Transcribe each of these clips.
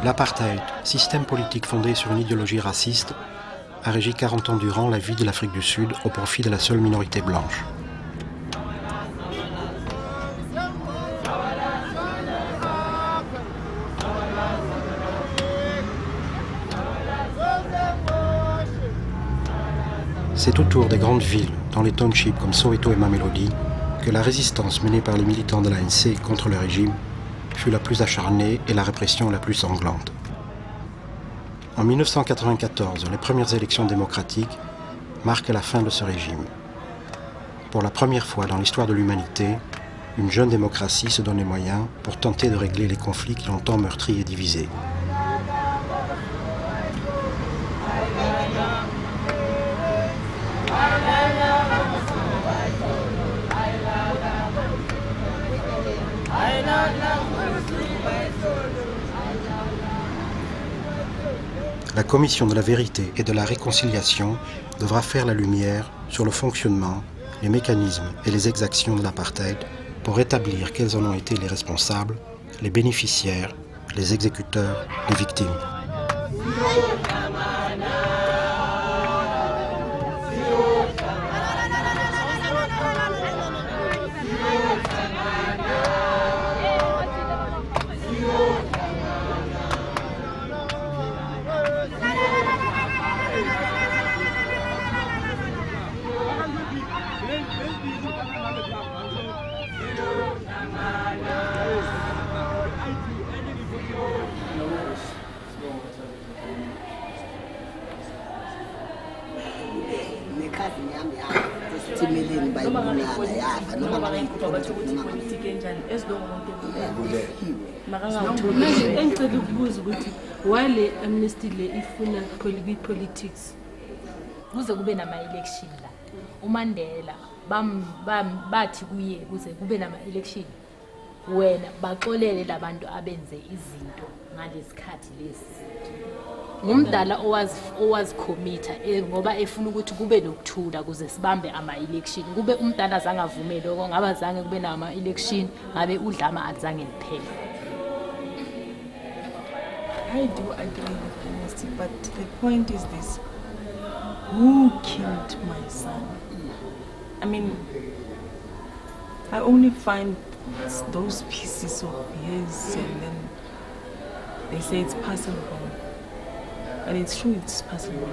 L'apartheid, système politique fondé sur une idéologie raciste, a régi 40 ans durant la vie de l'Afrique du Sud au profit de la seule minorité blanche. C'est autour des grandes villes, dans les townships comme Soweto et Mamelodi, que la résistance menée par les militants de l'ANC contre le régime fut la plus acharnée et la répression la plus sanglante. En 1994, les premières élections démocratiques marquent la fin de ce régime. Pour la première fois dans l'histoire de l'humanité, une jeune démocratie se donne les moyens pour tenter de régler les conflits qui l'ont tant meurtri et divisé. La commission de la vérité et de la réconciliation devra faire la lumière sur le fonctionnement, les mécanismes et les exactions de l'apartheid pour établir quels en ont été les responsables, les bénéficiaires, les exécuteurs, les victimes. Wale amnesty le ifuna politics kuze kube nama election la uMandela bathi kuye kuze kube nama election wena baxolele labantu abenze izinto ngalesikhathi lesi ngumdala owazikhommitha ngoba efuna ukuthi kube nokuthula kuze sibambe ama election kube umdala zange avumele lokho ngaba zange kube nama election ngabe udlama azange liphele. I do agree with honesty, but the point is this: who killed my son? I mean, I only find those pieces of his, and then they say it's passable. And it's true, it's possible.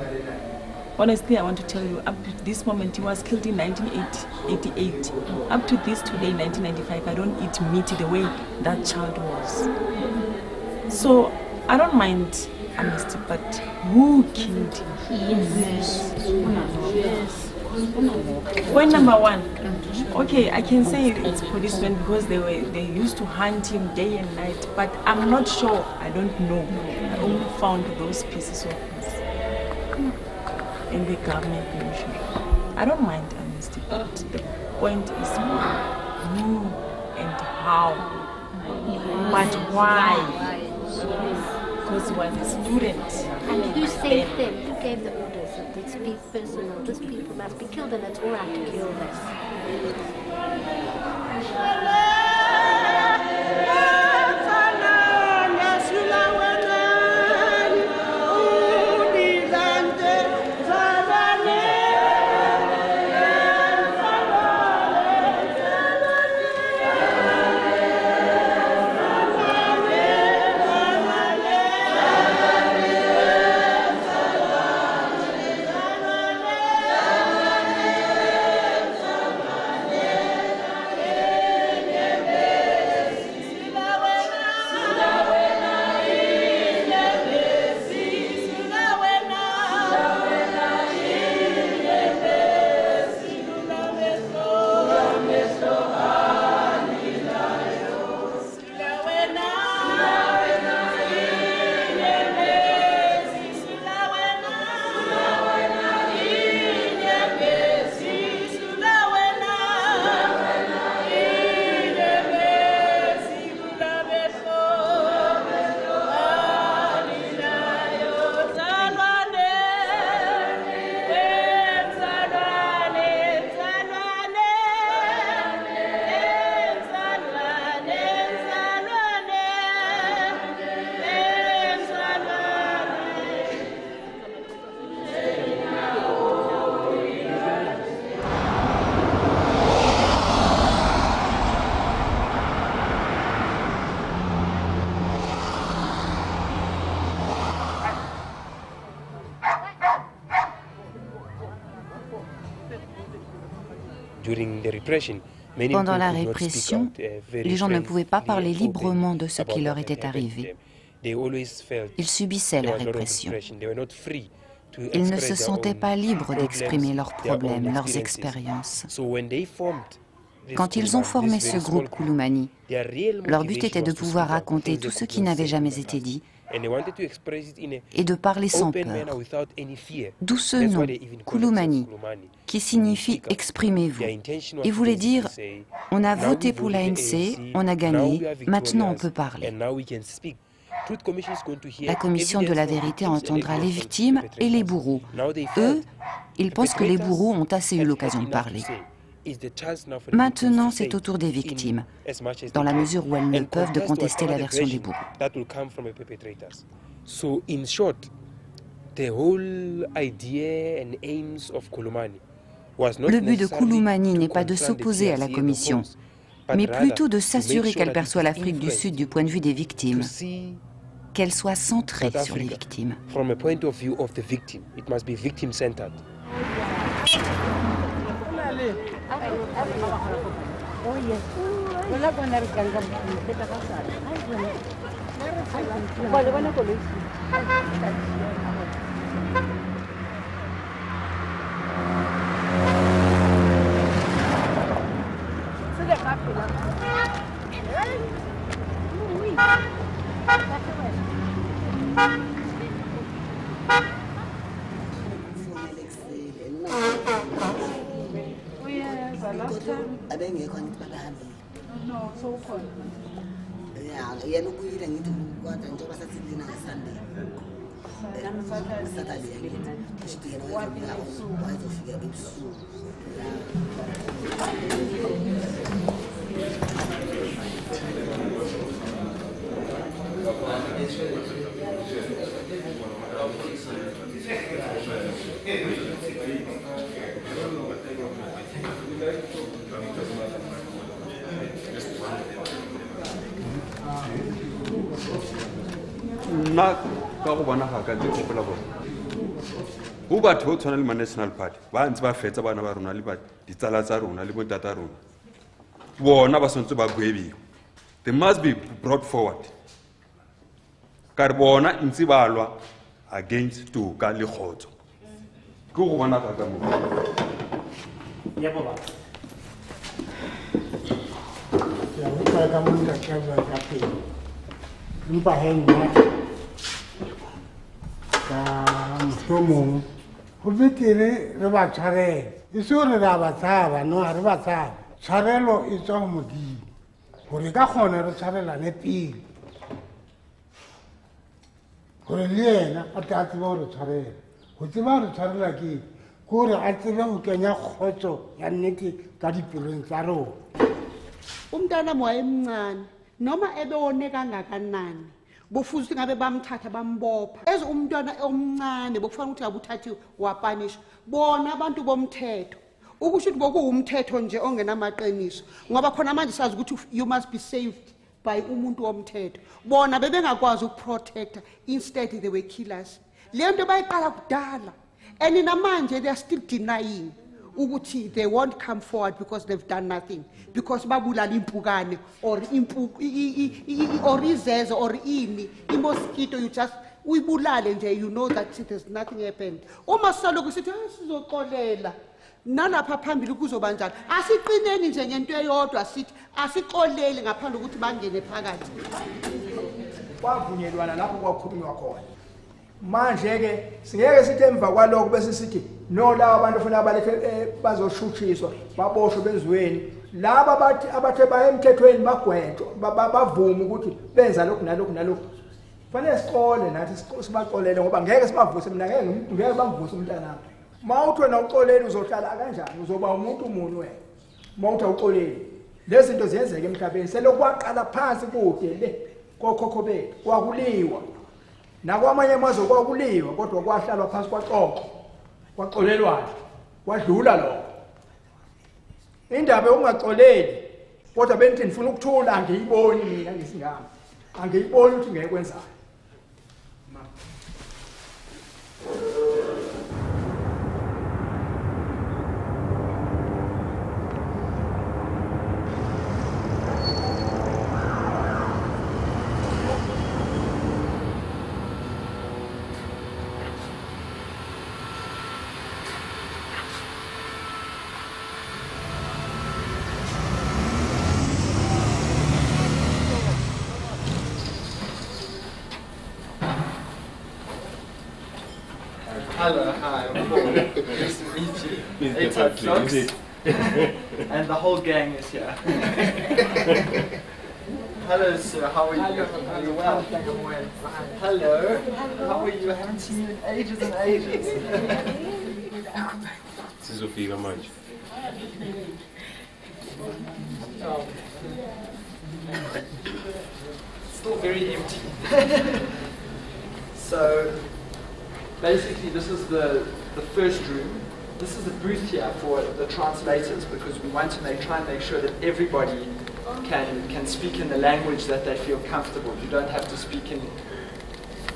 Honestly, I want to tell you, up to this moment, he was killed in 1988. Up to this today, 1995, I don't eat meat the way that child was. So, I don't mind amnesty, but who killed him? Yes. Point number one. Okay, I can say it's policemen because they used to hunt him day and night, but I'm not sure. I don't know. I only found those pieces of his in the government mission. I don't mind amnesty, but the point is who and how, but why? Because he was a student. And who saved them? Who gave the orders that this person or this people must be killed, and it's all right to kill them? Pendant la répression, les gens ne pouvaient pas parler librement de ce qui leur était arrivé. Ils subissaient la répression. Ils ne se sentaient pas libres d'exprimer leurs problèmes, leurs expériences. Quand ils ont formé ce groupe Kulumani, leur but était de pouvoir raconter tout ce qui n'avait jamais été dit et de parler sans peur. D'où ce nom, Kulumani, qui signifie « exprimez-vous ». Il voulait dire « on a voté pour l'ANC, on a gagné, maintenant on peut parler ». La commission de la vérité entendra les victimes et les bourreaux. Eux, ils pensent que les bourreaux ont assez eu l'occasion de parler. Maintenant, c'est au tour des victimes, dans la mesure où elles ne peuvent de contester la version des bourreaux. Le but de Kulumani n'est pas de s'opposer à la commission, mais plutôt de s'assurer qu'elle perçoit l'Afrique du Sud du point de vue des victimes, qu'elle soit centrée sur les victimes. National Party, ba fetsa bana ba rona le ba ditsala tsa rona le botata rona. Bona ba sontse ba buebiwa. They must be brought forward. Ka bona ntse ba lwa against toka le khotso. Ke go bona ka mo. Ya baba. Ya utlwa ka mo ka tshaba ka pele. Mpa henna. Ka mhlomong go betere re ba tshwarele e se gore re a ba tshaba no a re ba tshaba tshwarelo e tswa go modimo gore ka kgone re tshwarelane pele gore le yena a tle a tseba gore tshwarela go tseba gore tshwarela ke gore a tsebe go kenya kgotso ya nnete ka dipelong tsa rona umntana wayemncane noma ebone kangakanani bofuza ukuthi ngabe bamthatha bambopha eze umntwana omncane bokufanele ukuthi abuthathi wapanisha bona abantu bomthetho ukusho ukuthi bokuwumthetho nje ongenamaqiniso ngoba khona manje sazi ukuthi you must be saved by umuntu womthetho bona bebengakwazi ukuprotecta instead they were killers le nto bayiqala kudala and namanje they are still denying ukuthi they won't come forward because they've done nothing because babulala impukane or or izeze or ini imosquito you just uyibulale nje you know that there's nothing happened uma saloku sithi sizoxolela nalapha phambili kuzoba njalo asiqineni nje ngento eyodwa sithi asixolele ngaphandle ukuthi bangene phakathi kwavunyelwana lapho kwakhulunywa khona manje ke singeke sithi emva kwaloko bese sithi no laba abantu ufuna abalethe bazoshuthiswa baboshwe bezweni laba bathi abathe baye emthethweni bagwetho bavuma ukuthi benza lokhu nalokhu nalokhu fanele siqole nathi sibaxolele ngoba ngeke sibavuse mina ngeke bangivuse umntana mawuthi wena uxolele uzohlala kanjani uzoba umuntu umunye wena mawuthi uxolele lezi zinto ziyenzeka emhlabeni selokwaqala phansi kude le kokhokho bethu kwakuliwa nakwamanye amazwe kwakuliwa kodwa kwahlalwa phansi kwaxoxwa kwaxolelwana kwadlula lokho indaba yokungaxoleli kodwa benithi nifuna ukuthula angiyiboni mina ngesingami angiyiboni ukuthi ngeke kwenzayo Hello, hi, I'm Paul. Nice to meet you. 8 o'clock. And the whole gang is here. Hello, sir. How are you? Are you well? Hello. How are you? I haven't seen you in ages and ages. Sizofika manje. Still very empty. So, basically, this is the first room. This is the booth here for the translators because we want to try and make sure that everybody can speak in the language that they feel comfortable. You don't have to speak in.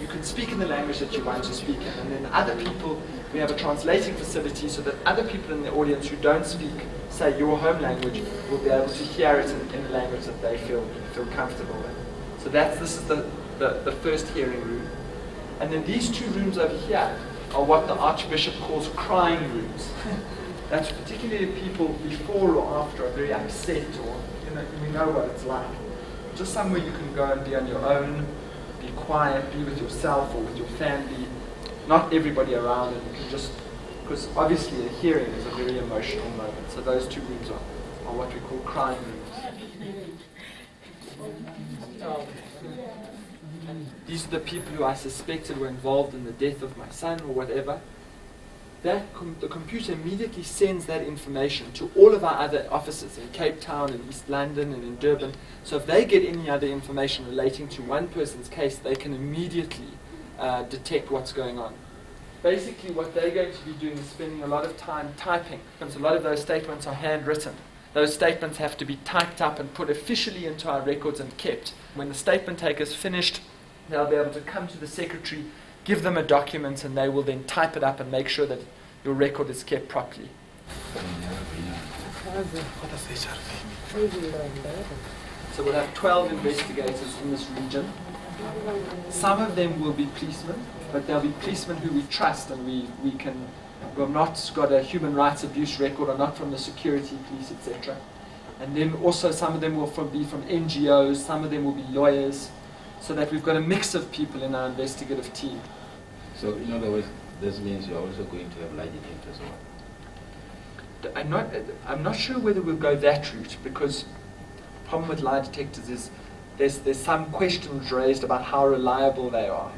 You can speak in the language that you want to speak in, and then other people. We have a translating facility so that other people in the audience who don't speak, say, your home language, will be able to hear it in the language that they feel comfortable with. So this is the first hearing room. And then these two rooms over here are what the Archbishop calls crying rooms. That's particularly people before or after are very upset, or we know what it's like. Just somewhere you can go and be on your own, be quiet, be with yourself or with your family. Not everybody around, and you can just, because obviously a hearing is a very emotional moment. So those two rooms are what we call crying rooms. These are the people who I suspected were involved in the death of my son or whatever. The computer immediately sends that information to all of our other offices in Cape Town, in East London, and in Durban. So if they get any other information relating to one person's case, they can immediately detect what's going on. Basically, what they're going to be doing is spending a lot of time typing, because a lot of those statements are handwritten. Those statements have to be typed up and put officially into our records and kept. When the statement taker's finished, they'll be able to come to the secretary, give them a document, and they will then type it up and make sure that your record is kept properly. So we'll have 12 investigators in this region. Some of them will be policemen, but they'll be policemen who we trust and we've not got a human rights abuse record, or not from the security police, etc. And then also some of them will be from NGOs, some of them will be lawyers, so that we've got a mix of people in our investigative team. So in other words, this means you're also going to have lie detectors, or? I'm not sure whether we'll go that route, because the problem with lie detectors is there's some questions raised about how reliable they are.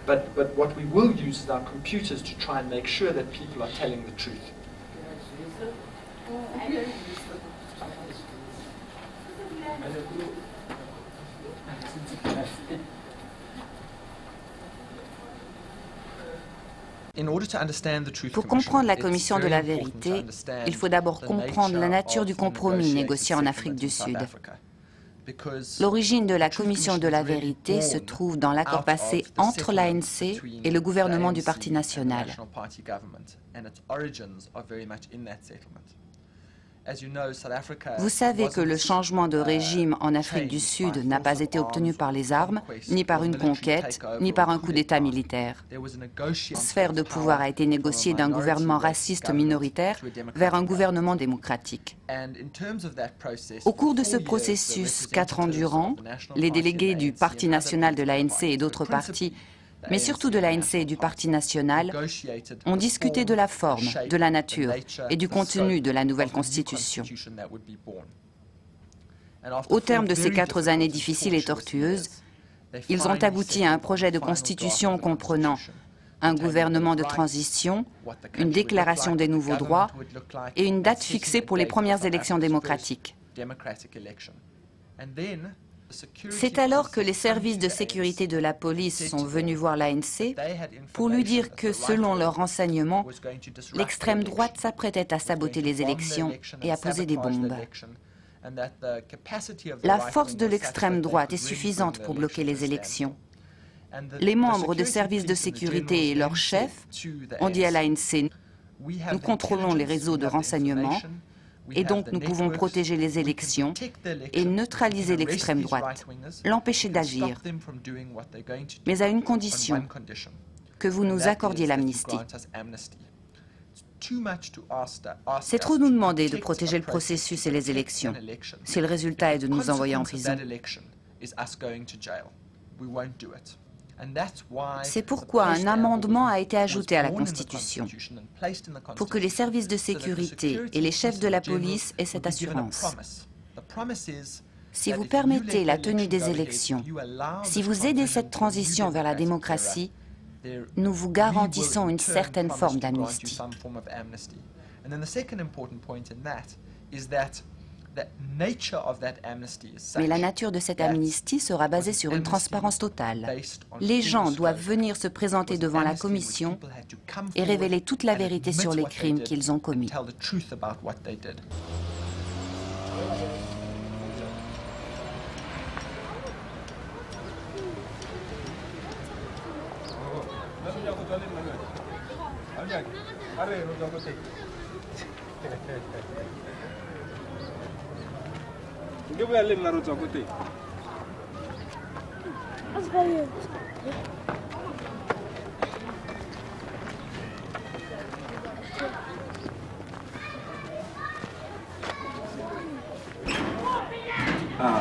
But what we will use is our computers to try and make sure that people are telling the truth. Pour comprendre la commission de la vérité, il faut d'abord comprendre la nature du compromis négocié en Afrique du Sud. L'origine de la commission de la vérité se trouve dans l'accord passé entre l'ANC et le gouvernement du Parti national. Vous savez que le changement de régime en Afrique du Sud n'a pas été obtenu par les armes, ni par une conquête, ni par un coup d'État militaire. La sphère de pouvoir a été négociée d'un gouvernement raciste minoritaire vers un gouvernement démocratique. Au cours de ce processus, 4 ans durant, les délégués du Parti national de l'ANC et d'autres partis, mais surtout de l'ANC et du Parti national, ont discuté de la forme, de la nature et du contenu de la nouvelle Constitution. Au terme de ces 4 années difficiles et tortueuses, ils ont abouti à un projet de constitution comprenant un gouvernement de transition, une déclaration des nouveaux droits et une date fixée pour les premières élections démocratiques. C'est alors que les services de sécurité de la police sont venus voir l'ANC pour lui dire que, selon leurs renseignements, l'extrême droite s'apprêtait à saboter les élections et à poser des bombes. La force de l'extrême droite est suffisante pour bloquer les élections. Les membres de services de sécurité et leurs chefs ont dit à l'ANC « Nous contrôlons les réseaux de renseignement, et donc nous pouvons protéger les élections et neutraliser l'extrême droite, l'empêcher d'agir, mais à une condition, que vous nous accordiez l'amnistie. C'est trop nous demander de protéger le processus et les élections, si le résultat est de nous envoyer en prison. C'est pourquoi un amendement a été ajouté à la Constitution, pour que les services de sécurité et les chefs de la police aient cette assurance. Si vous permettez la tenue des élections, si vous aidez cette transition vers la démocratie, nous vous garantissons une certaine forme d'amnistie. Mais la nature de cette amnistie sera basée sur une transparence totale. Les gens doivent venir se présenter devant la commission et révéler toute la vérité sur les crimes qu'ils ont commis.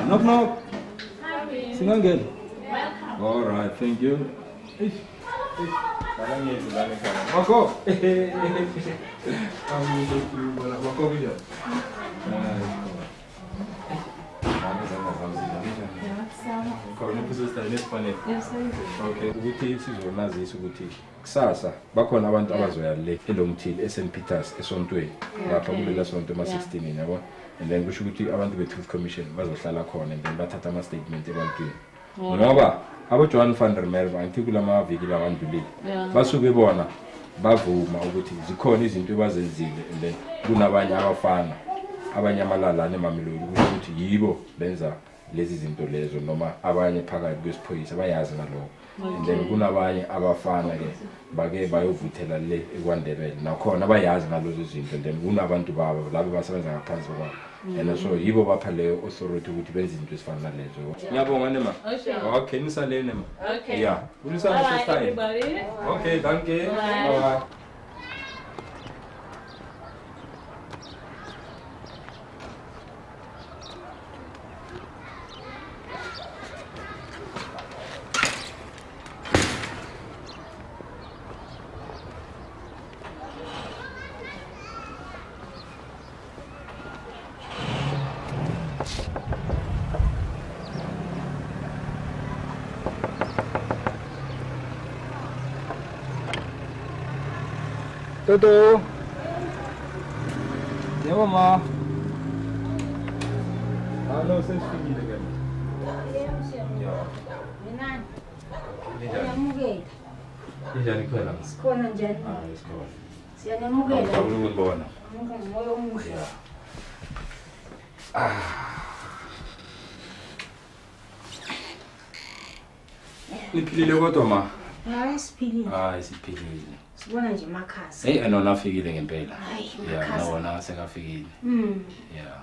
Knock knock. Sing again. All right, thank you. Marco. Ukuthi sizonazisa ukuthi kusasa bakhona abantu abazoya le eLongtail eSt Peters esontweni lapha kulela sonto ma-16 yabo, and then kusho ukuthi abantu be-Truth Commission bazohlala khona and then bathatha ama-statement ebantwini ngoba abo-Johan van der Merwe angithi kulamaviki lawandlulile basuke bona bavuma ukuthi zikhona izinto ebazenzile and then kunabanye abafana abanyamalala eMamelodi ukuthi yibo benza lezi zinto lezo noma abanye phakathi kwesiphoyisa bayazi nalokho, and then kunabanye abafana ke bake bayovuthela le eKwaNdebele nakhona bayazi nalozo zinto, and then kunabantu babo labo basebenza ngaphansi kwabo and so yibo bapha leyo authority ukuthi benze izinto ezifana nalezo. Ngiyabonga nema. Okay, nisale nema. Okay. Yeah. Unisale first time. Okay, danke. Bye. Toto. Yebo ma. Hallo, sesifikile ke. Nani? Siyamukela. Njani khona? Sikhona njani? Sikhona. Siyanamukela. Ngibona. Moyo omuhle. Niphilile kodwa ma? Hayi siphilile. Hayi siphilile. Sibona nje makhasi. Hey, anona afikile ngempela. Yeah, nawona sekafikile. Yeah.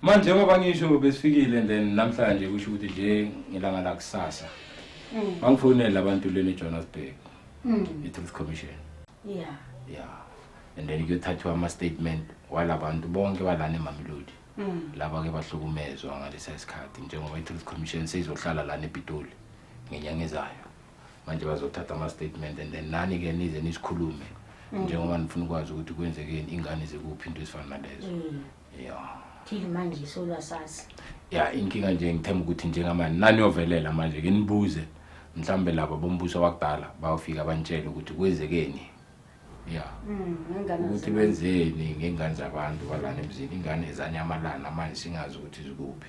Manje ngoba ngisho besifikile then namhlanje kusho ukuthi nje ngilanga la kusasa. Bangifonela abantu leni eJohannesburg. I-Truth Commission. Yeah. Yeah. And then kuyothathwa ama statement walabantu bonke balana eMamelodi. Laba ke bahlukumezwa ngalesa sikhathi njengoba i-Truth Commission seyizohlala lana ePitoli ngenyanga ezayo. Manje bazothatha ama statement and then nani ke nize nisikhulume njengoba nifuna ukwazi ukuthi kwenzekeni ingane zekuphi into esifana nalezo. Yeah. Thili manje solasasa. Yeah, inkinga nje ngithemba ukuthi njengamanje nani ovelela manje ke nibuze mhlambe laba bombuso wakudala bayofika bantshele ukuthi kwenzekeni. Yeah. Ukuthi benzeni ngengane zabantu balana emzini ingane zanyamalana manje singazi ukuthi zikuphi.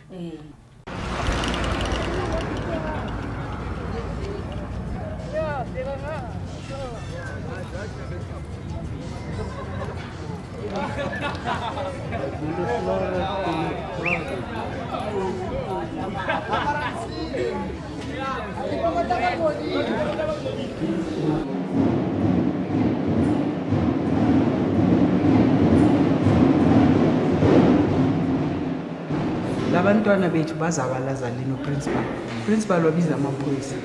Labantwana bethu bazabalaza lino principal wabiza amaphoyisa.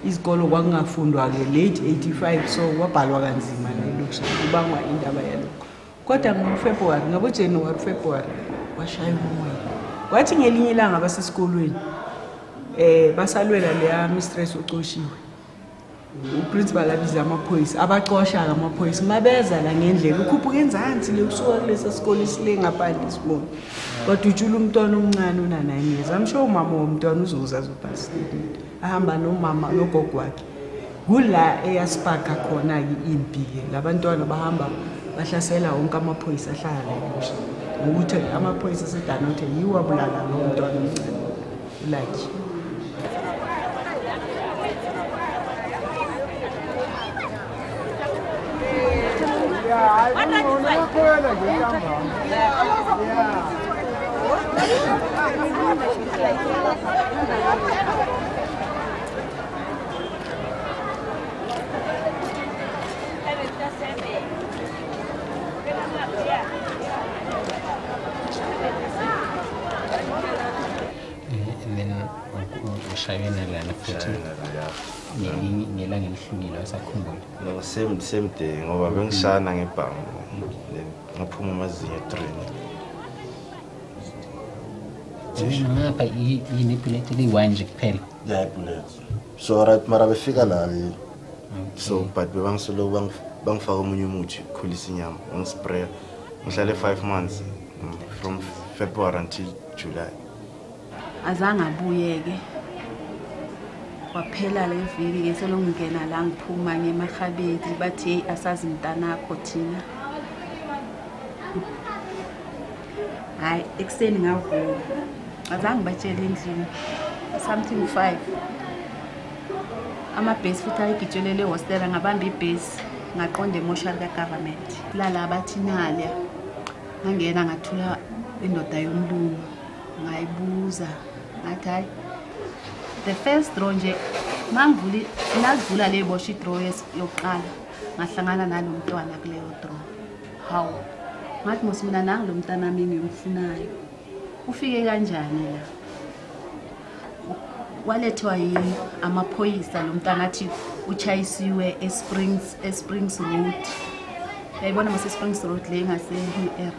Izikolo kwakungafundwa ke late 85 so wabhalwa kanzima lelokusha kubangwa indaba yalokho. Kodwa ngoFebruary ngabo January February washaya umoya. Kwathi ngelinye ilanga basesikolweni basalwela leya mistress uqoshiwe uprincipal abiza amaphoyisa abaqosha amaphoyisa mabeza la ngendlela ukhuphuka enzansi lekusuka kulesa sikole isilengaphandle sibona kodwa utshula umntwana omncane una 9 years I'm sure umama womntwana uzoza zobhasi ahamba nomama nogogo wakhe kula eyasparka khona ke impike labantwana bahamba bahlasela wonke amaphoyisa ahlala lekusha ukuthi amaphoyisa sedanothe yiwo abulala lo mntwana omncane ulaki Yeah, I don't know. And then ushayena lana futhi ngelanga elihlukile wasakhumbula no same day ngoba bengishana ngebhangu ngaphuma amazinyo 3 ngapha yini bullet liyi-1 nje kuphela ya bullet so right mara befika la so but bebangisolo bangifaka omunye umuthi ukukhulisa inyama bangispray ngihlale 5 months from February until July azange abuyeke waphela le viki ke selongena la ngiphuma ngemahabedi bathi asazi mntanakho thina hayi ekseni ngavuka azange batshele endlini something 5 amabhesi futhi ayigitshelele hostela ngabamba ibhesi ngaqonda emoshari ka-government lala bathi nalya ngangena ngathula indoda yomlungu ngayibuza ngathi hayi the first draw nje nazivula le bosha i-draw yokuqala ngahlangana nalo mntwana kuleyo draw hawu ngathi mos mina nangu lo mntana mini ngimfunayo ufike kanjani la walethwa amaphoyisa lo mntana athi uchayisiwe eSprings Road yayibona mase Springs Road le ngase-UR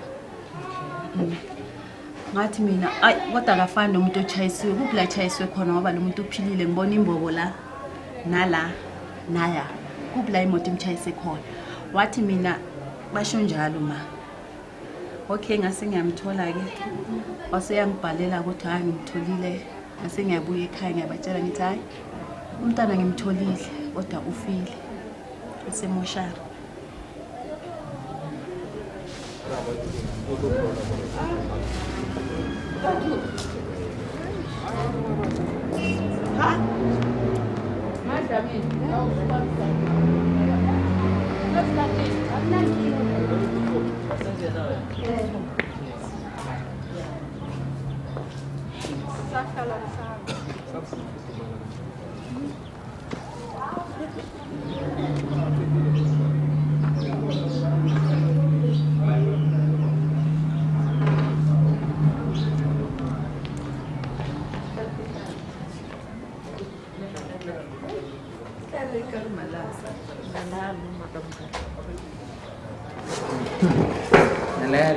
ngathi mina ayi kodwa akafani nomuntu ochayisiwe kuphi la chayisiwe khona ngoba lo muntu uphilile ngibona imbobo la nala naya kuphi la imoto imchayise khona wathi mina basho njalo ma okay ngase ngiyamthola ke waseyangibhalela ukuthi hayi ngimtholile ngase ngiyabuya ekhaya ngiyabatshela ngithi hayi umntana ngimtholile kodwa ufile esemoshari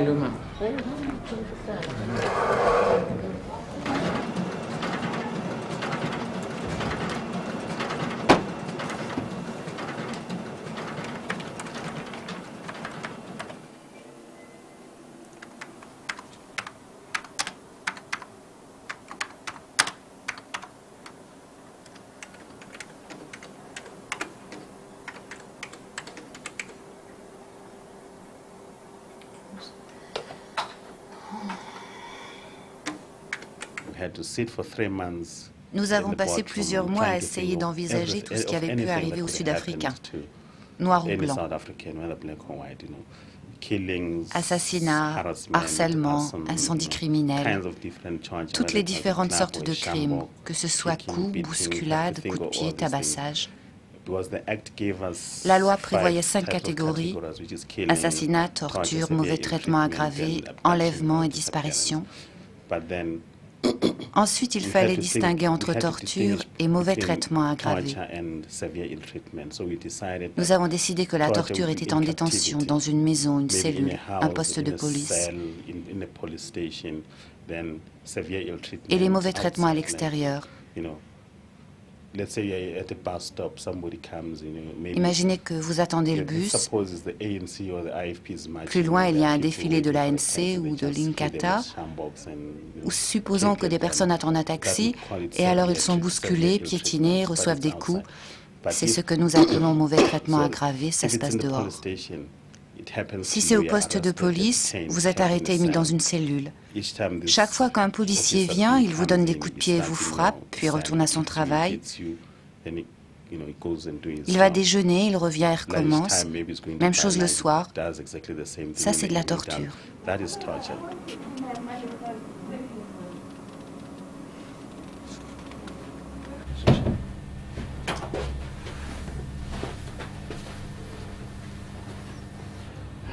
Luma. Nous avons passé plusieurs mois à essayer d'envisager tout ce qui avait pu arriver aux Sud-Africains, noirs ou blancs. Assassinats, harcèlement, incendies criminels, toutes les différentes sortes de crimes, que ce soit coups, bousculades, coups de pied, tabassage. La loi prévoyait 5 catégories: assassinat, torture, mauvais traitement aggravé, enlèvement et disparition. Ensuite, il fallait distinguer entre torture et mauvais traitement aggravé. Nous avons décidé que la torture était en détention, dans une maison, une cellule, un poste de police, et les mauvais traitements à l'extérieur, Imaginez que vous attendez le bus. Plus loin, il y a un défilé de l'ANC ou de l'Inkatha. Ou supposons que des personnes attendent un taxi, et alors ils sont bousculés, piétinés, reçoivent des coups. C'est ce que nous appelons mauvais traitement aggravé, ça se passe dehors. Si c'est au poste de police, vous êtes arrêté et mis dans une cellule. Chaque fois qu'un policier vient, il vous donne des coups de pied et vous frappe, puis retourne à son travail. Il va déjeuner, il revient et recommence. Même chose le soir. Ça, c'est de la torture.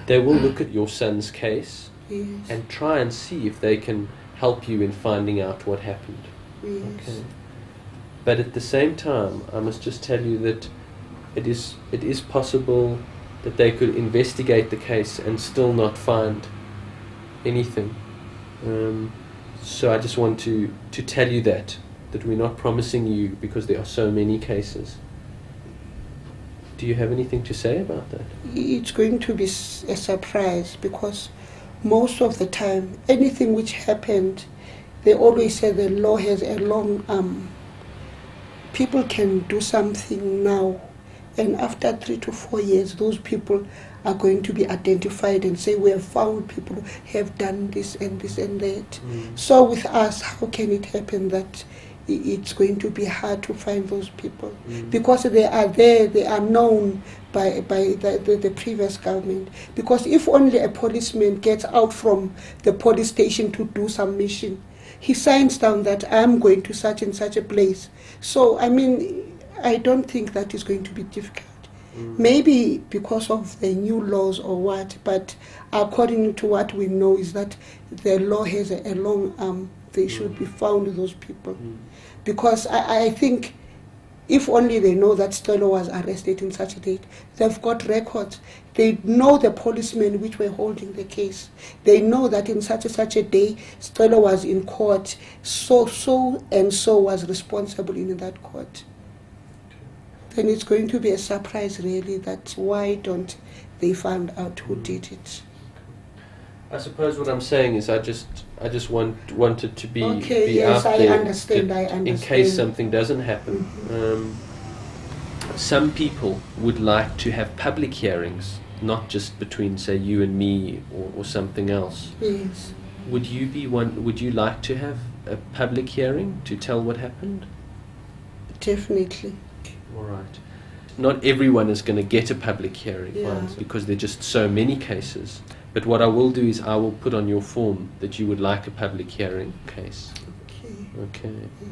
They will look at your son's case Yes. and try and see if they can help you in finding out what happened. Yes. Okay. But at the same time, I must just tell you that it is possible that they could investigate the case and still not find anything. So I just want to tell you that we're not promising you because there are so many cases. Do you have anything to say about that? It's going to be a surprise because most of the time, anything which happened, they always say the law has a long arm. People can do something now, and after 3 to 4 years, those people are going to be identified and say, we have found people who have done this and this and that. So with us, how can it happen that it's going to be hard to find those people? Because they are there, they are known by the previous government. Because if only a policeman gets out from the police station to do some mission, he signs down that I'm going to such and such a place. So, I mean, I don't think that is going to be difficult. Maybe because of the new laws or what, but according to what we know is that the law has a long arm. They should be found, those people. Because I think if only they know that Stella was arrested in such a date, they've got records. They know the policemen which were holding the case. They know that in such a day, Stella was in court, so and so was responsible in that court. Then it's going to be a surprise, really, that why don't they find out who did it. I suppose what I'm saying is I just wanted to be, okay, be yes, out I there understand, I understand. in case something doesn't happen. Some people would like to have public hearings, not just between, say, you and me or something else. Yes. Would you like to have a public hearing to tell what happened? Definitely. All right. Not everyone is going to get a public hearing because there are just so many cases. But what I will do is I will put on your form that you would like a public hearing case. Okay. Okay. Yes.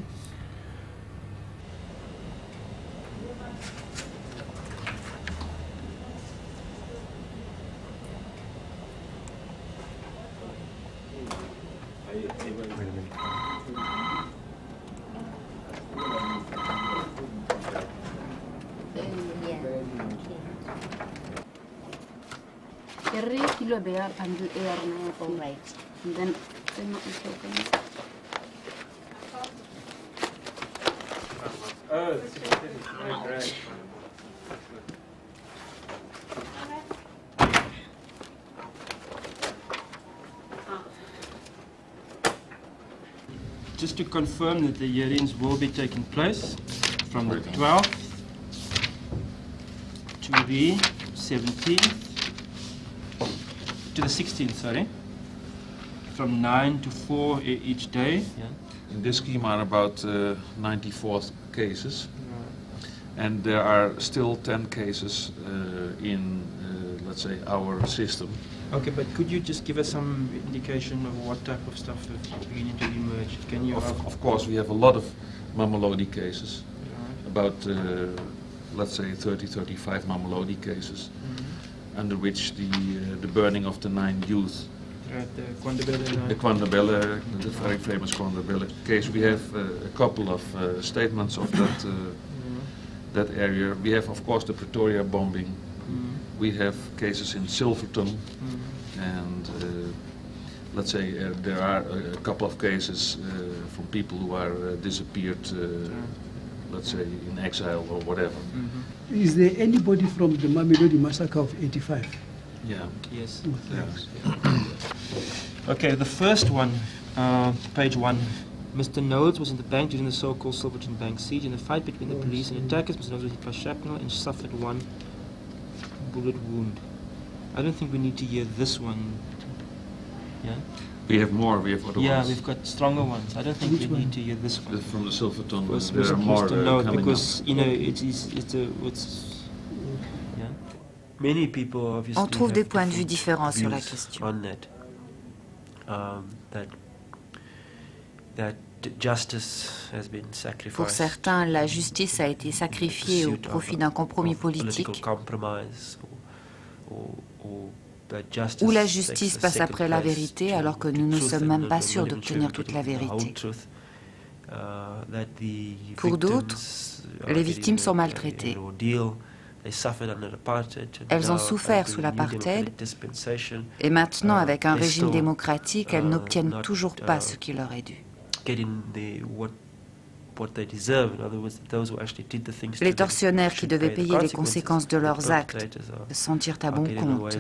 Kilo bear bundle air all right. And then just to confirm that the hearings will be taking place from the 12th to the 17th. To the 16th, sorry, from 9 to 4 each day. Yeah. In this scheme are about 94 cases, and there are still 10 cases in, let's say, our system. Okay, but could you just give us some indication of what type of stuff is beginning to emerge? Can you? Of course, we have a lot of Mamelodi cases, about, let's say, 30-35 Mamelodi cases. Under which the burning of the 9 youth, the Kwandabele, the very famous Kwandabele case. We have a couple of statements of that area. We have, of course, the Pretoria bombing. We have cases in Silverton, and let's say there are a couple of cases from people who are disappeared, let's say in exile or whatever. Is there anybody from the Mamelodi massacre of 85? Yeah. Yes. Oh, thanks. Okay, the first one, page 1. Mr. Knowles was in the bank during the so-called Silverton Bank siege. In the fight between the police and attackers, Mr. Knowles was hit by shrapnel and suffered 1 bullet wound. I don't think we need to hear this one. Yeah? We have more, we have other ones. Yeah, we've got stronger ones. I don't think we need to hear this one. From the Silverton, because there we're are more supposed to know coming because, up. you know, it's yeah. Many people obviously On trouve have des points de vue different différents sur la views question. on that. That justice has been sacrificed. Pour certains, la justice a été sacrifiée au profit d'un compromis politique, où la justice passe après la vérité alors que nous ne sommes même pas sûrs d'obtenir toute la vérité. Pour d'autres, les victimes sont maltraitées. Elles ont souffert sous l'apartheid et maintenant, avec un régime démocratique, elles n'obtiennent toujours pas ce qui leur est dû. Les tortionnaires qui devaient payer les conséquences de leurs actes s'en tirent à bon compte.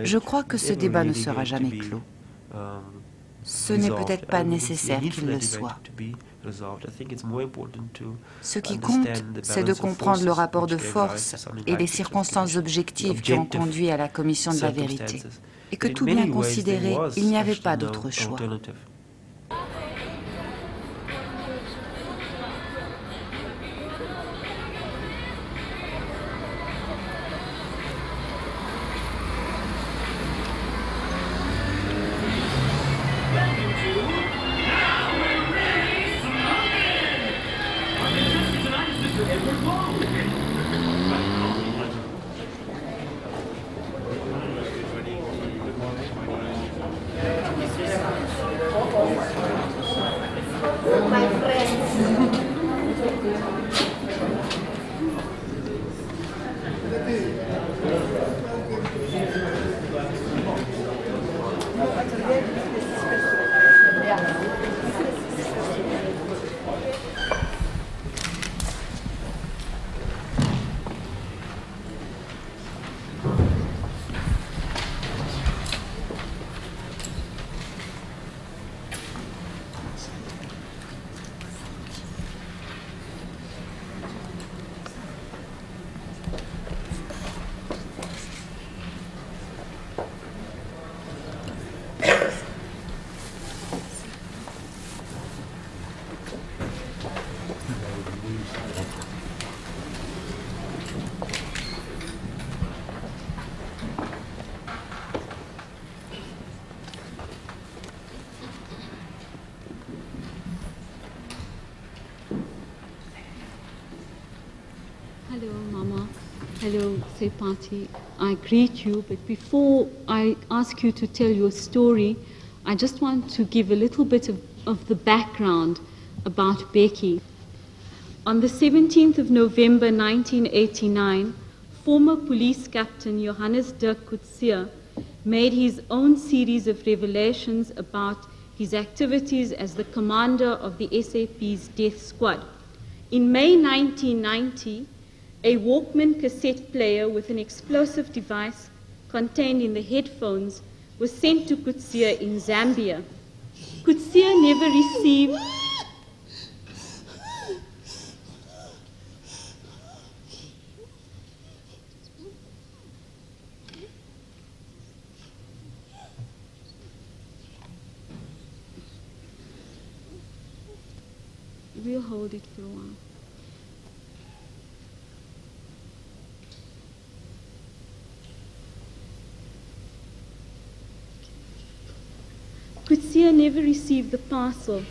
Je crois que ce débat ne sera jamais clos. Ce n'est peut-être pas nécessaire qu'il le soit. Ce qui compte, c'est de comprendre le rapport de force et les circonstances objectives qui ont conduit à la commission de la vérité. Et que tout bien considéré, il n'y avait pas d'autre choix. My friends. Hello, Mama. Hello, Sepati. I greet you, but before I ask you to tell your story, I just want to give a little bit of the background about Becky. On the 17th of November 1989, former police captain Johannes Dirk Coetzee made his own series of revelations about his activities as the commander of the SAP's death squad. In May 1990, a Walkman cassette player with an explosive device contained in the headphones was sent to Coetzee in Zambia. Coetzee never received We'll hold it for a while. Coetzee never received the parcel,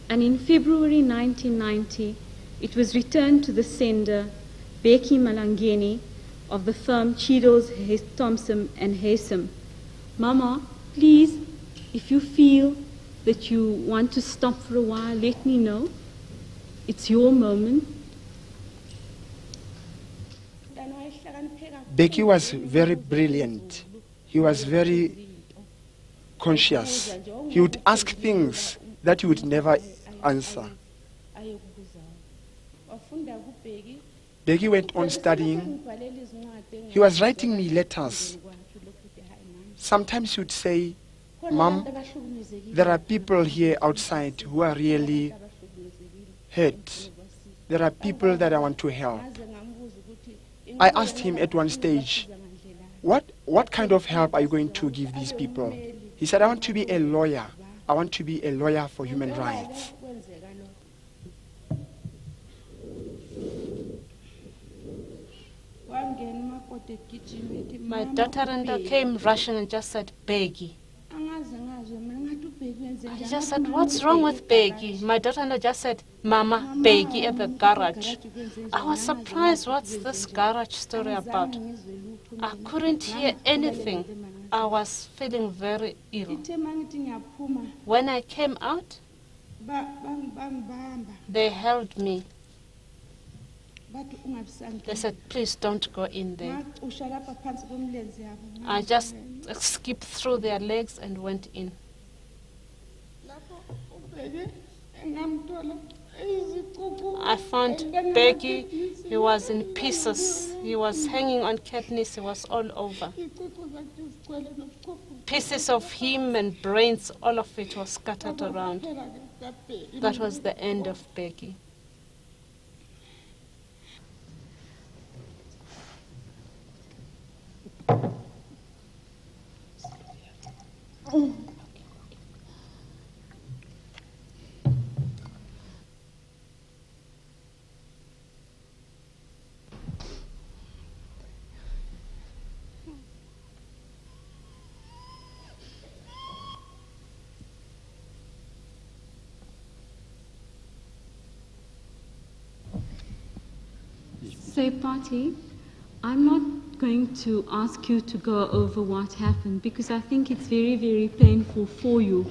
and in February 1990, it was returned to the sender, Becky Malangeni, of the firm Cheadles, Thompson and Haysom. Mama, please, if you feel that you want to stop for a while, let me know. It's your moment. Becky was very brilliant he was very conscious. He would ask things that he would never answer. Becky went on studying. He was writing me letters. Sometimes he would say, "Mom, there are people here outside who are really hurt. There are people that I want to help." I asked him at one stage, what kind of help are you going to give these people? He said, "I want to be a lawyer. I want to be a lawyer for human rights." My daughter-in-law came rushing and just said, "Beggy." I just said, "What's wrong with Beggy?" My daughter-in-law just said, "Mama, Beggy at the garage." I was surprised, what's this garage story about? I couldn't hear anything. I was feeling very ill. When I came out, they held me. They said, "Please don't go in there." I just skipped through their legs and went in. I found Becky. He was in pieces. He was hanging on kidneys. He was all over. Pieces of him and brains, all of it was scattered around. That was the end of Becky. Say, Party, I'm not going to ask you to go over what happened because I think it's very, very painful for you.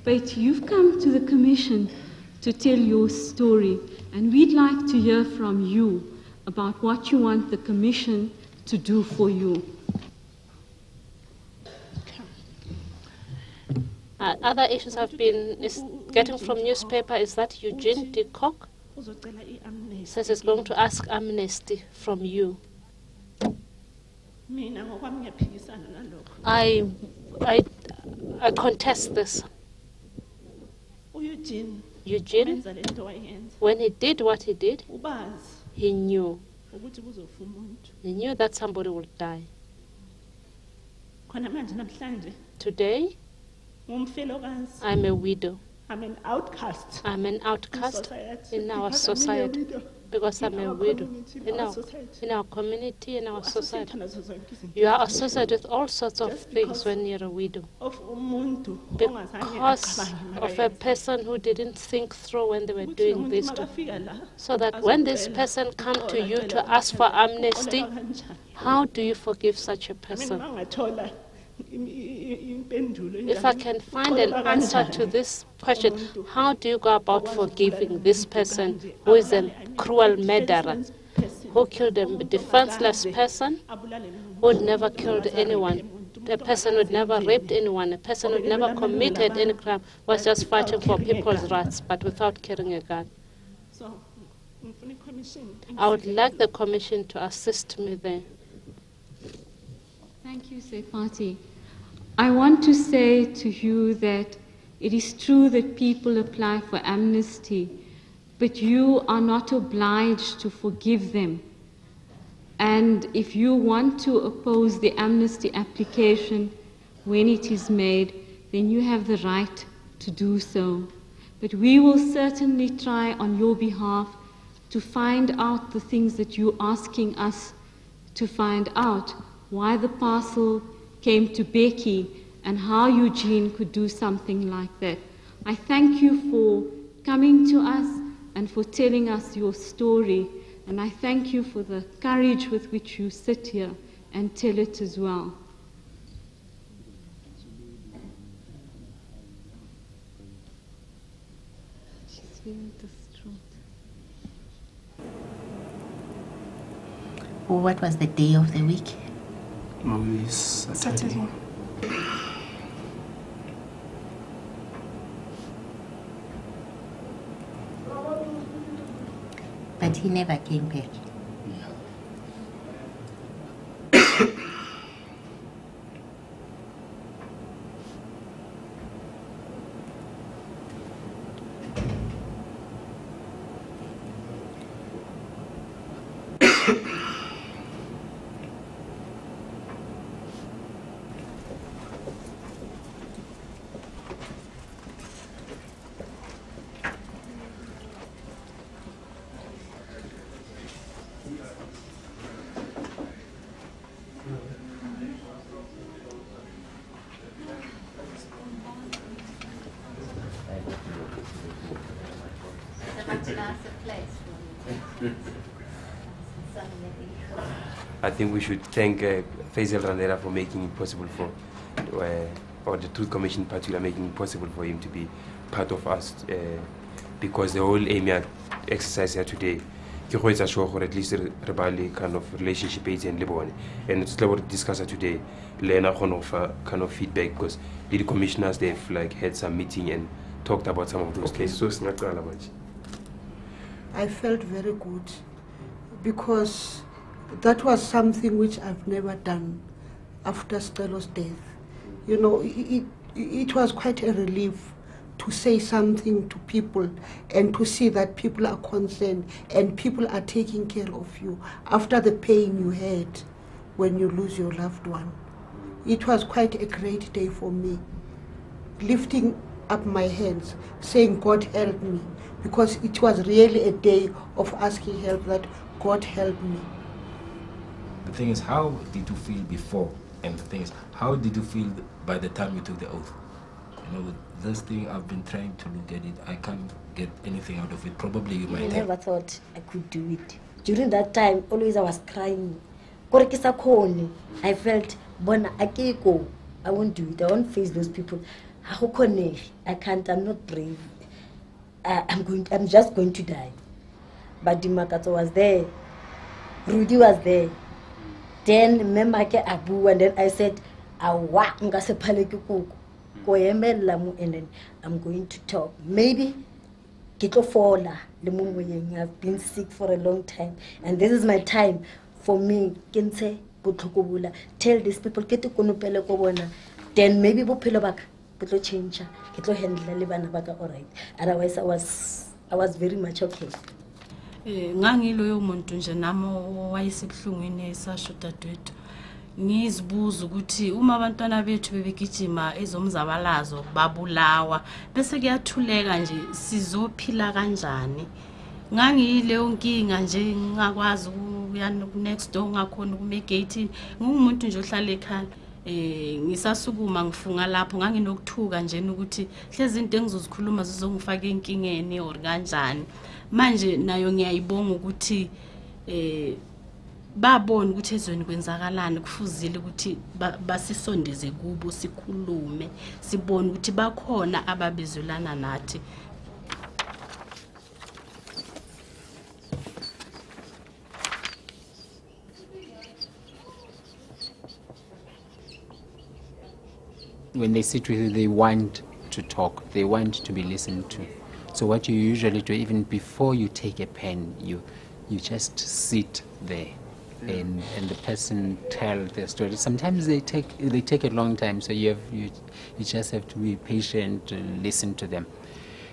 But you've come to the Commission to tell your story, and we'd like to hear from you about what you want the Commission to do for you. Other issues I've been getting from newspaper is that Eugene de Kock says he's going to ask amnesty from you. I contest this. Eugene, when he did what he did, he knew. He knew that somebody would die. Today, I'm a widow. I'm an outcast. I'm an outcast in our society because I'm a widow. In our community, in our society. You are associated with all sorts of things when you're a widow. Because of a person who didn't think through when they were doing this. So that when this person comes to you to ask for amnesty, how do you forgive such a person? If I can find an answer to this question, how do you go about forgiving this person who is a cruel murderer, who killed a defenseless person, who had never killed anyone, a person who had never raped anyone, a person who had never committed any crime, was just fighting for people's rights, but without carrying a gun? I would like the Commission to assist me there. Thank you, Sefati. I want to say to you that it is true that people apply for amnesty, but you are not obliged to forgive them. And if you want to oppose the amnesty application when it is made, then you have the right to do so. But we will certainly try on your behalf to find out the things that you're asking us to find out, why the parcel came to Becky and how Eugene could do something like that. I thank you for coming to us and for telling us your story, and I thank you for the courage with which you sit here and tell it as well. She's feeling distraught. What was the day of the week? Maybe Saturday. But he never came back. I think we should thank Faisal Randera for making it possible for, or the Truth Commission in particular, making it possible for him to be part of us, because the whole AMIA exercise here today, or at least rebali kind of relationship and Lebanon, and it's about to discuss it today. Learn a kind of feedback, because the commissioners, they've like had some meeting and talked about some of those cases. So it's not much. I felt very good because that was something which I've never done after Stelo's death. You know, it was quite a relief to say something to people and to see that people are concerned and people are taking care of you after the pain you had when you lose your loved one. It was quite a great day for me, lifting up my hands, saying, God help me, because it was really a day of asking help, that God help me. The thing is, how did you feel before? And the thing is, how did you feel by the time you took the oath? You know, this thing, I've been trying to look at it. I can't get anything out of it. Probably you might have. I never thought I could do it. During that time, always I was crying. I felt, I won't do it. I won't face those people. I can't. I'm not brave. I'm just going to die. But Dimakato was there. Rudy was there. Then Memake Abu, and then I said, and then I'm going to talk. Maybe I've been sick for a long time, and this is my time for me. Tell these people, then maybe change. Alright. Otherwise, I was very much okay. Ngangiloyo muntu nje namo wayesebuhlungwini esashuda dwethu ngizibuza ukuthi uma abantwana bethu bebegijima ezomzabalazo babulawa bese kuyathuleka nje sizophila kanjani. Ngangiyileyo nkinga nje ngakwazi ukuya next door ngakhona kumake gate ngumuntu nje ohlala ekhaya. Ngisasukuma ngifunga lapho nganginokuthuka nje ukuthi hlezi into engizozikhuluma zizongifaka enkingeni or kanjani. Manje nayo ngiyayibonga ukuthi babona ukuthi ezweni kwenzakalani, kufuzile ukuthi basisondeze kubo sikhulume sibone ukuthi bakhona ababezulana nathi. When they sit with you, they want to talk, they want to be listened to. So what you usually do, even before you take a pen, you just sit there and the person tell their story. Sometimes they take a long time, so you just have to be patient to listen to them.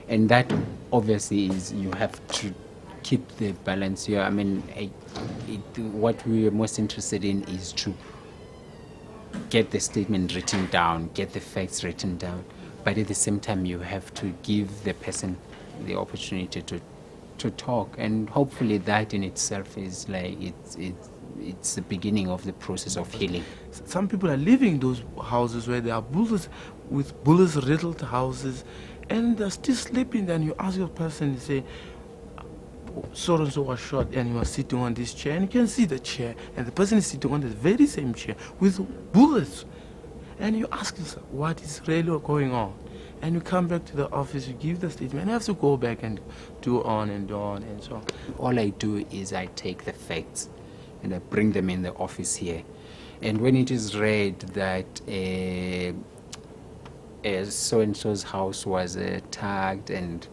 And that obviously is, you have to keep the balance here. I mean, what we are most interested in is to get the statement written down, get the facts written down, but at the same time you have to give the person the opportunity to talk, and hopefully that in itself is like it's the beginning of the process of healing. Some people are living in those houses where there are bullets, with bullets riddled houses, and they're still sleeping. Then you ask your person, you say, so and so was shot, and you are sitting on this chair, and you can see the chair, and the person is sitting on the very same chair with bullets, and you ask yourself, what is really going on? And you come back to the office, you give the statement, and you have to go back and do on and on and so on. All I do is I take the facts and I bring them in the office here, And when it is read that so-and-so's house was tagged and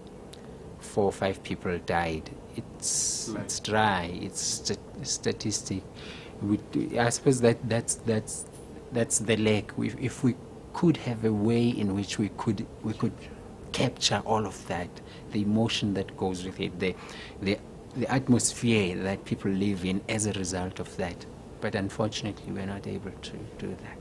4 or 5 people died, it's dry, it's statistic. I suppose that's the lack. If we could have a way in which we could capture all of that, the emotion that goes with it, the atmosphere that people live in as a result of that. But unfortunately, we're not able to do that.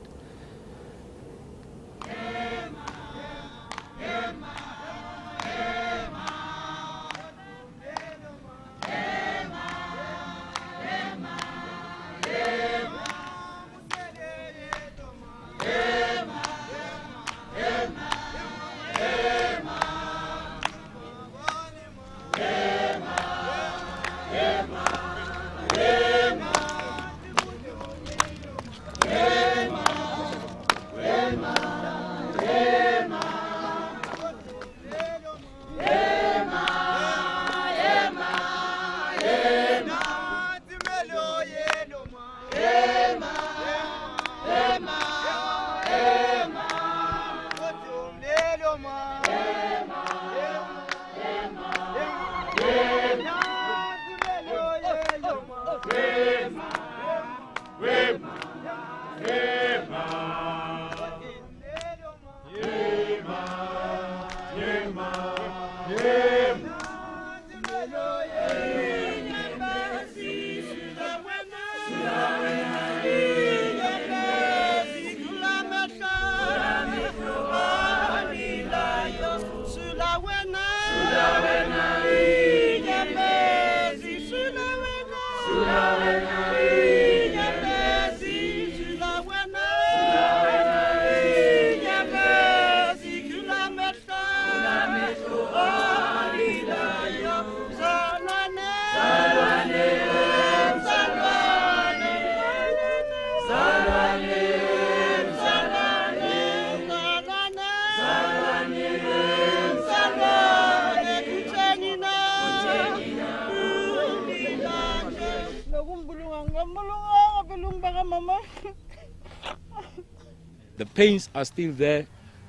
The pains are still there,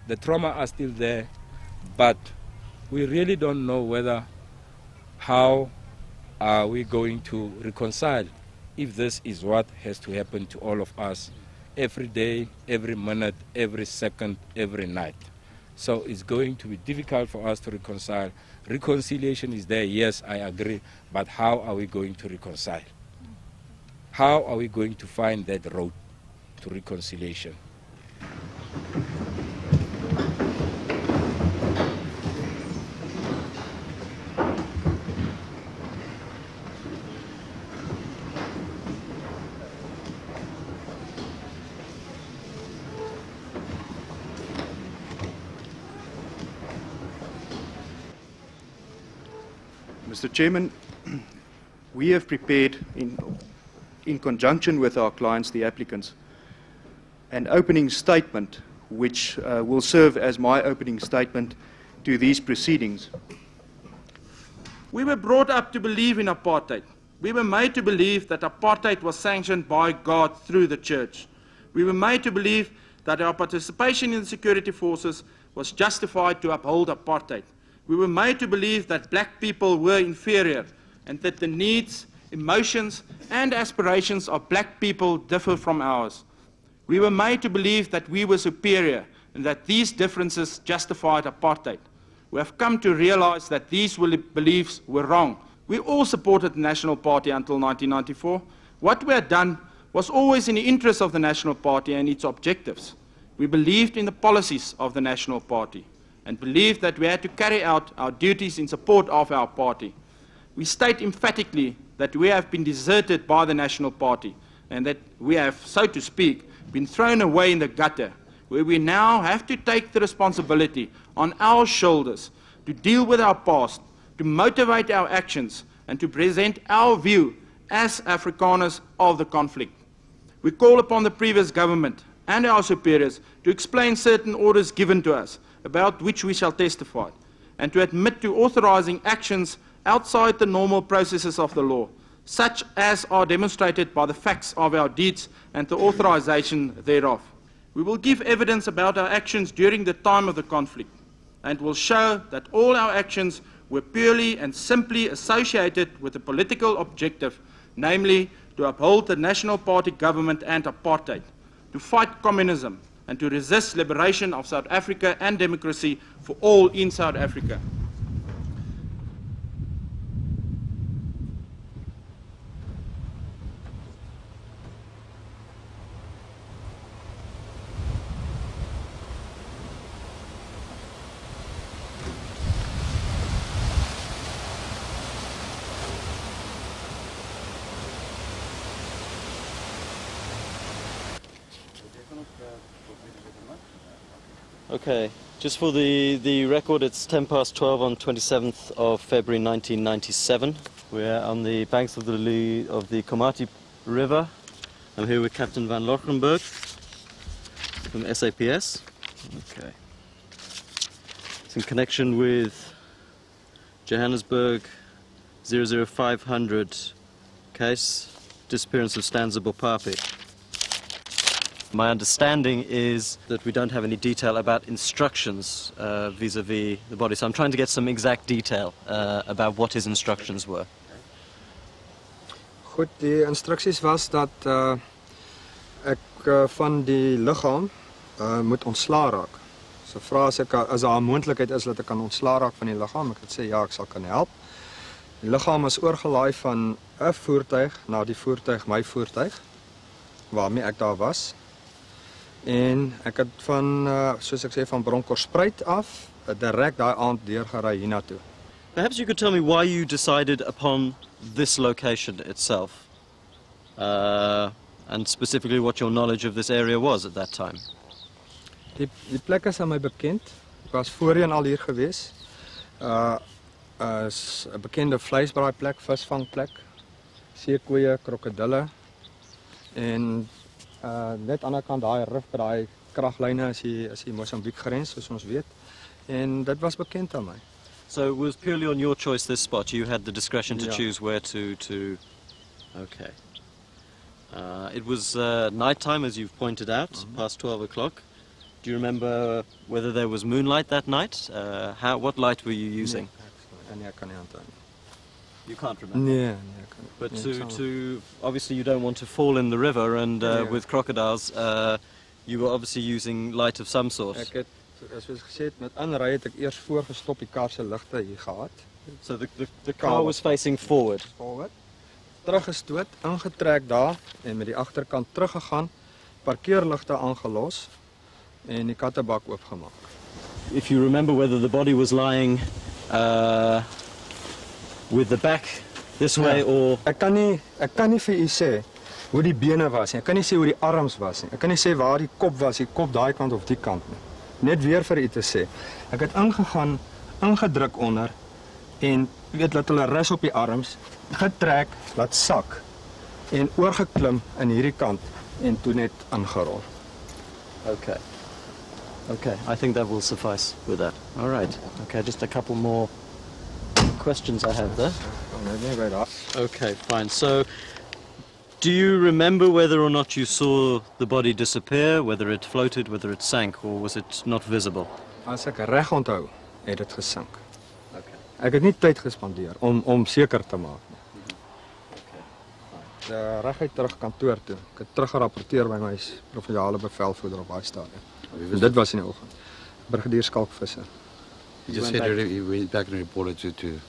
the trauma are still there, but we really don't know how are we going to reconcile if this is what has to happen to all of us every day, every minute, every second, every night. So it's going to be difficult for us to reconcile. Reconciliation is there, yes, I agree, but how are we going to reconcile? How are we going to find that road to reconciliation? Mr. Chairman, we have prepared, in conjunction with our clients, the applicants, an opening statement which will serve as my opening statement to these proceedings. We were brought up to believe in apartheid. We were made to believe that apartheid was sanctioned by God through the church. We were made to believe that our participation in the security forces was justified to uphold apartheid. We were made to believe that black people were inferior and that the needs, emotions, and aspirations of black people differ from ours. We were made to believe that we were superior and that these differences justified apartheid. We have come to realize that these beliefs were wrong. We all supported the National Party until 1994. What we had done was always in the interest of the National Party and its objectives. We believed in the policies of the National Party and believed that we had to carry out our duties in support of our party. We state emphatically that we have been deserted by the National Party and that we have, so to speak, been thrown away in the gutter, where we now have to take the responsibility on our shoulders to deal with our past, to motivate our actions, and to present our view as Afrikaners of the conflict. We call upon the previous government and our superiors to explain certain orders given to us, about which we shall testify, and to admit to authorizing actions outside the normal processes of the law, such as are demonstrated by the facts of our deeds and the authorization thereof. We will give evidence about our actions during the time of the conflict and will show that all our actions were purely and simply associated with a political objective, namely to uphold the National Party government and apartheid, to fight communism, and to resist liberation of South Africa and democracy for all in South Africa. Okay, just for the record, it's 12 on 27th of February 1997. We're on the banks of the Komati River. I'm here with Captain Van Lochenberg from SAPS. Okay. It's in connection with Johannesburg 00500 case, disappearance of Stanza Bopapi. My understanding is that we don't have any detail about instructions vis-à-vis the body, so I'm trying to get some exact detail about what his instructions were. Goed, die instruksies was dat ek van die liggaam moet ontslaa raak. So vra as daar 'n moontlikheid is dat ek kan ontslaa raak van die liggaam, ek het sê ja, ek sal kan help. Die liggaam is oorgelaai van 'n voertuig na die voertuig, my voertuig, waarmee ek daar was. En ek het van, soos ek sê, van Bronkhorstspruit af, direk daai aand deurgery hiernatoe. Perhaps you could tell me why you decided upon this location itself, and specifically what your knowledge of this area was at that time. Die plek is aan my bekend. Ek was voorheen al hier gewees. Is 'n bekende vleisbraaiplek, visvangplek, seekoeie, krokodille en net aan die ander kant daai rif by daai kraglyne is die Mosambiek grens, soos ons weet. En dit was bekend aan my. So it was purely on your choice this spot. You had the discretion to choose where to. Okay. It was night time, as you've pointed out, past 12 o'clock. Do you remember whether there was moonlight that night? What light were you using? Nee, ek kan nie onthou. You can't remember? Nee, ek kan nie. But obviously you don't want to fall in the river, and with crocodiles, you were obviously using light of some sort. Ek het, soos gesê, met inry het ek eers voorgestop die kar se ligte hier gehad. So the car was facing forward? Forward. Teruggestoot, ingetrek daar en met die agterkant teruggegaan, parkeerligte aangelos en die kattebak oopgemaak. If you remember whether the body was lying with the back this way or... Ek kan nie vir u sê hoe die bene was nie. Ek kan nie sê hoe die arms was nie. Ek kan nie sê waar die kop was, die kop daai kant of die kant nie. Net weer vir u te sê. Ek het ingegaan, ingedruk onder en weet laat hulle rus op die arms, getrek, laat sak en oorgeklim in hierdie kant en toe net ingerol. Okay. Okay, I think that will suffice with that. All right. Okay, just a couple more questions I have there. Okay, fine. So, do you remember whether or not you saw the body disappear, whether it floated, whether it sank, or was it not visible? As ek reg onthou, het dit gesink. Okay. Ek het nie tyd gespandeer om seker te maak nie. Okay. Reguit terug kantoor toe. Ek het teruggerapporteer by my provinsiale bevelvoerder op daai stadium. Dit was in die oggend. Brigadier Skalkvisser. He just said he went back and reported to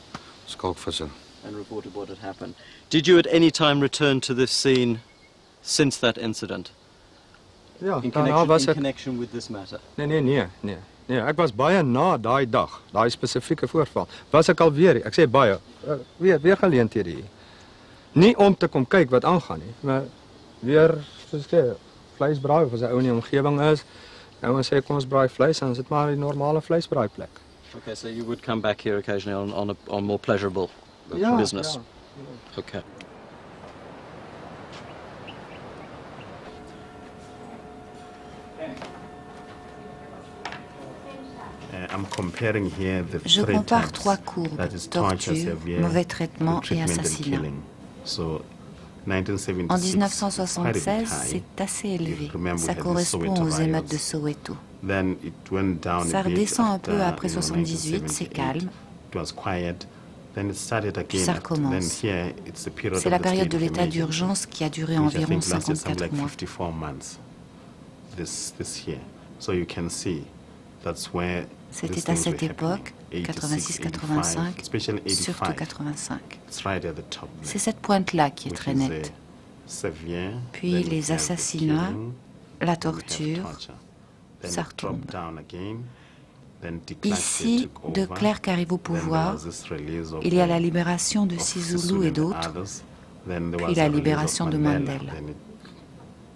Skalkvisser. And reported what had happened. Did you at any time return to this scene since that incident? Ja, in connection with this matter? Nee, ek was baie na daai dag, daai spesifieke voorval. Was ek al weer, ek sê baie, weer geleenthede hier. Nie om te kom kyk wat aangaan nie, maar weer, soos ek sê, vleisbraai, of as 'n ou in die omgewing is, ouens sê kom ons braai vleis, dan is dit maar die normale vleisbraaiplek. Okay, so you would come back here occasionally on more pleasurable business? Yeah. Okay. I'm comparing here the Je three compare types. 3 courbes, That is torture, torture, severe, mauvais traitement et treatment and assassinat. killing. En 1976, c'est assez élevé. Ça correspond aux émeutes de Soweto. Ça redescend un peu après 78, c'est calme. Puis ça recommence. C'est la période de l'état d'urgence qui a duré environ 54 mois. C'était à cette époque, 86-85, surtout 85. C'est cette pointe-là qui est très nette. Puis les assassinats, la torture, ça retombe. Ici, de Klerk arrive au pouvoir, il y a la libération de Sisulu et d'autres, puis la libération de Mandela.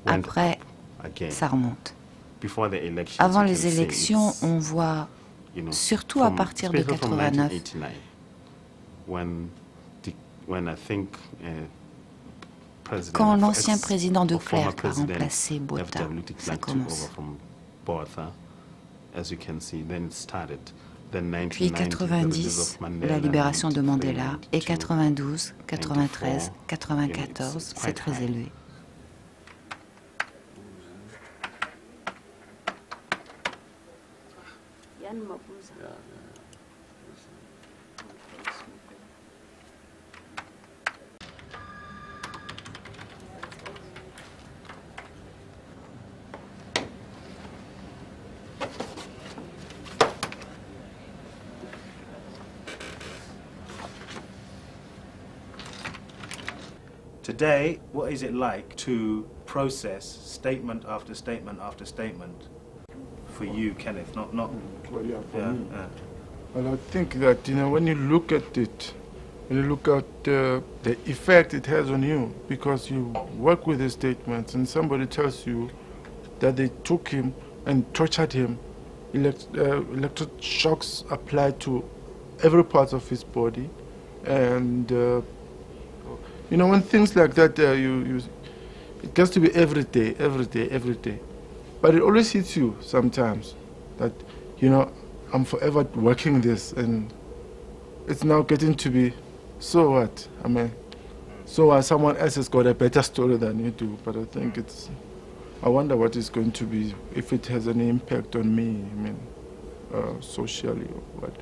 Après, ça remonte. Avant les élections, on voit, surtout à partir de 89, quand l'ancien président de Klerk a remplacé Botha, ça commence. Puis 90, la libération de Mandela, et 92, 93, 94, c'est très élevé. Today, what is it like to process statement after statement after statement for you, Kenneth? Not. Well, yeah, for me. Well, I think that when you look at it, when you look at the effect it has on you, because you work with the statements, and somebody tells you that they took him and tortured him, electric shocks applied to every part of his body, and when things like that, it gets to be every day. But it always hits you sometimes that, I'm forever working this, and it's now getting to be, so what? I mean, someone else has got a better story than you do, but I think I wonder what it's going to be, if it has any impact on me, socially or what.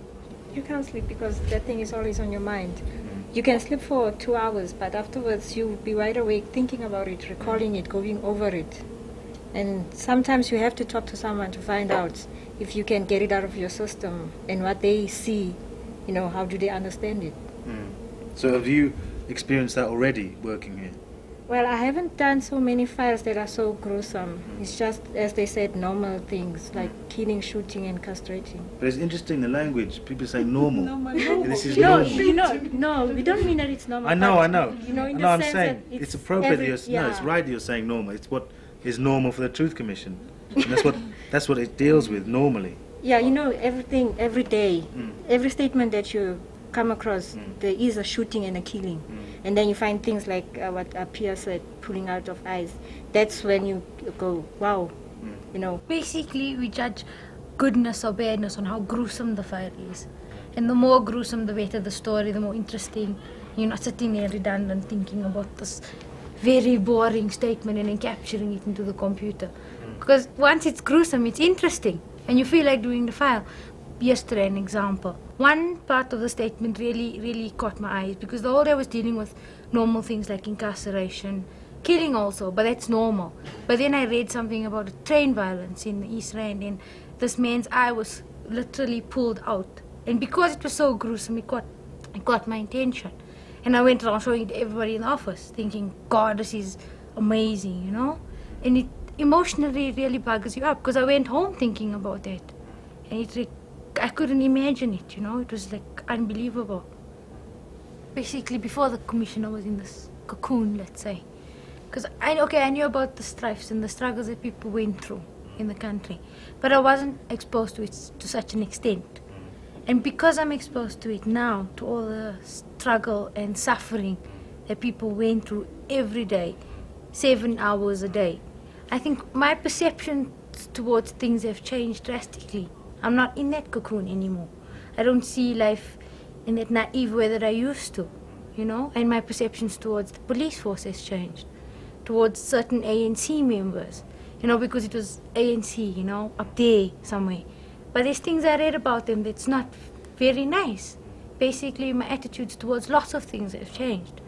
You can't sleep because that thing is always on your mind. You can sleep for 2 hours, but afterwards you'll be wide awake thinking about it, recalling it, going over it. And sometimes you have to talk to someone to find out if you can get it out of your system and what they see, how do they understand it. So have you experienced that already working here? Well, I haven't done so many files that are so gruesome. It's just, as they said, normal things like killing, shooting, and castrating. But it's interesting, the language. People say normal. Normal. This is No, normal. no, we don't mean that it's normal. I know. I'm saying it's appropriate. No, it's right that you're saying normal. It's what is normal for the Truth Commission. And that's what it deals with normally. Yeah, everything, every day, every statement that you come across, there is a shooting and a killing. And then you find things like what Apia said, pulling out of eyes. That's when you go, wow, Basically, we judge goodness or badness on how gruesome the fire is. And the more gruesome, the better the story, the more interesting. You're not sitting there redundant thinking about this very boring statement and then capturing it into the computer. Because once it's gruesome, it's interesting. And you feel like doing the file. Yesterday, an example. One part of the statement really caught my eyes because the whole day I was dealing with normal things like incarceration, killing also, but that's normal. But then I read something about train violence in the East Rand, and this man's eye was literally pulled out. And because it was so gruesome, it got my attention. And I went around showing it to everybody in the office, thinking, God, this is amazing, And it emotionally really bugs you up because I went home thinking about that. And I couldn't imagine it, It was like unbelievable. Basically, before the commission, I was in this cocoon, let's say. Because I knew about the strifes and the struggles that people went through in the country. But I wasn't exposed to it to such an extent. And because I'm exposed to it now, to all the struggle and suffering that people went through every day, 7 hours a day, I think my perception towards things have changed drastically. I'm not in that cocoon anymore. I don't see life in that naive way that I used to, you know, and my perceptions towards the police force has changed, towards certain ANC members, you know, because it was ANC, you know, up there somewhere. But there's things I read about them that's not very nice. Basically, my attitudes towards lots of things have changed.